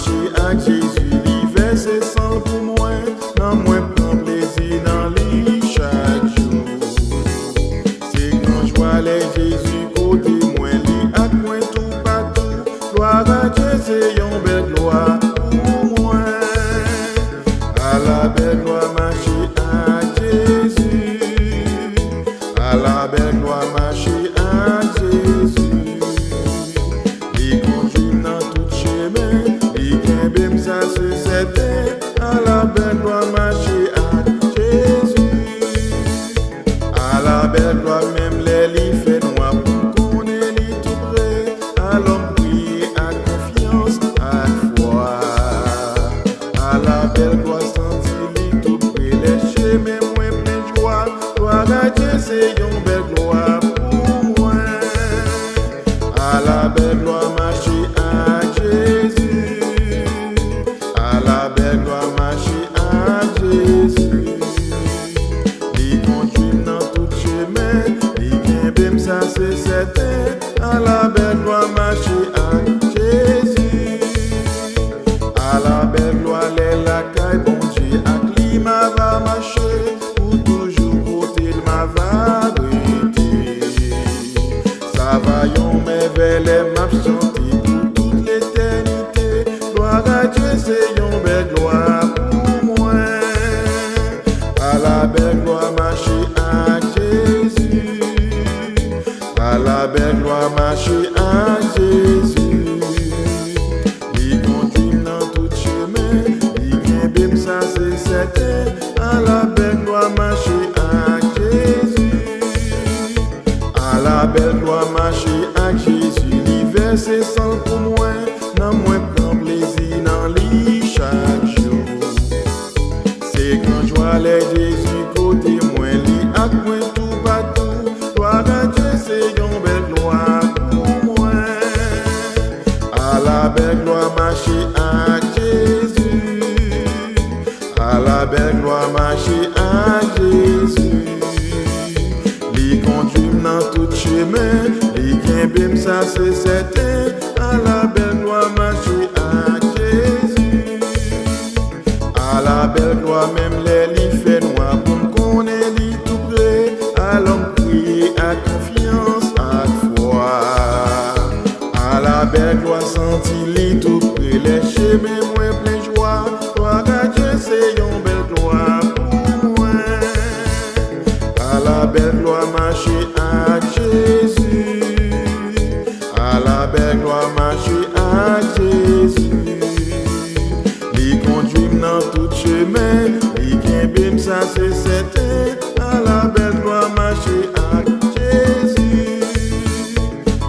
marcher avec Jésus, l'hiver c'est sans pour moi, non moi prends plaisir dans lui chaque jour. C'est quand je vois les Jésus côté moi, lui à moi tout partout, gloire à Dieu c'est une belle gloire pour moi. À la belle gloire marcher avec Jésus, à la belle gloire marcher avec Jésus. Il conduit dans tout chemin, il kembe ça c'est certain. À la belle gloire marcher avec Jésus, à la belle gloire même les lits fait noir pour qu'on ait lit tout près. Alors prier à confiance, à foi. À la belle gloire sentir lit tout près, les chemins moins plein de joie. Gloire à Dieu c'est une belle gloire pour moi. À la belle gloire marcher avec Jésus, à la belle gloire marcher avec Jésus. Il conduit dans tout chemin, il kembe ça c'est certain. À la belle gloire marcher avec Jésus, à la belle gloire les lacailles bon Dieu, à climat va marcher pour toujours côté de ma vérité. Ça va yon merveille m'a chanté pour toute l'éternité. Gloire à Dieu c'est une belle gloire pour moi. À la belle gloire marcher avec Jésus, à la belle gloire marcher avec Jésus. Il conduit dans tout chemin, il kembe ça c'est certain. À la belle gloire marcher avec Jésus, à la belle gloire marcher avec Jésus. L'hiver c'est sans pour moi, non moi prends plaisir dans lui chaque jour. C'est quand je vois les Jésus côté moi, lui à moi tout partout. Gloire à Dieu c'est une belle gloire pour moi. À la belle gloire marcher avec Jésus, à la belle gloire marcher avec Jésus. Il conduit dans tout chemin, il kembe ça c'est certain. À la belle gloire marcher avec Jésus, à la belle gloire même les lits fait noir pour qu'on ait lit tout près. Alors prier à confiance, à foi. À la belle gloire sentir lit tout près, les chemins moins plein de joie. Gloire à Dieu c'est une belle gloire pour moi. À la belle gloire marcher avec Jésus, à la belle gloire marcher avec Jésus. Il conduit dans tout chemin, il kembe ça c'est certain. À la belle gloire marcher avec Jésus,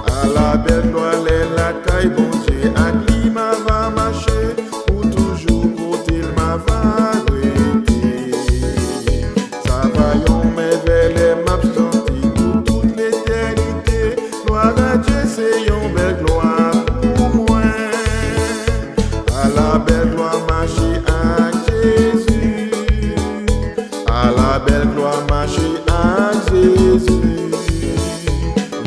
à la belle gloire les lacailles bon Dieu, à climat va marcher pour toujours côté de ma vérité. Ça va yon merveille m'a chanté pour toute l'éternité. Gloire à Dieu c'est une belle gloire pour moi. À la belle gloire marcher avec Jésus, à la belle gloire marcher avec Jésus.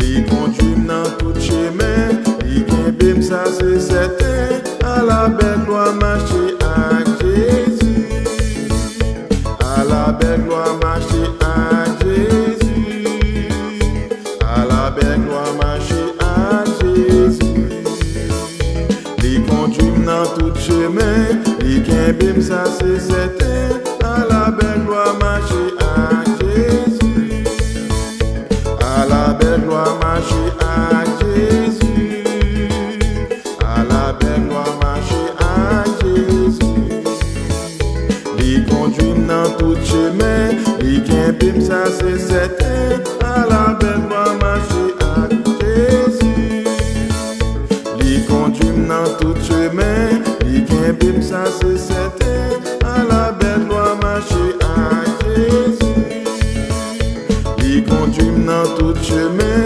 Il conduit dans tout chemin, il kembe ça c'est certain. À la belle gloire marcher avec Jésus, à la belle gloire marcher avec Jésus, à la belle gloire marcher avec Jésus. Il conduit dans tout chemin, il kembe ça c'est certain. À la belle gloire marcher avec Jésus, à la belle gloire marcher avec Jésus, à la belle gloire marcher avec Jésus. Il conduit dans tout chemin, il kembe ça c'est certain. À la belle gloire marcher avec Jésus. Il conduit dans tout chemin, il kembe ça c'est certain. À la belle gloire marcher avec Jésus. Il conduit dans tout chemin,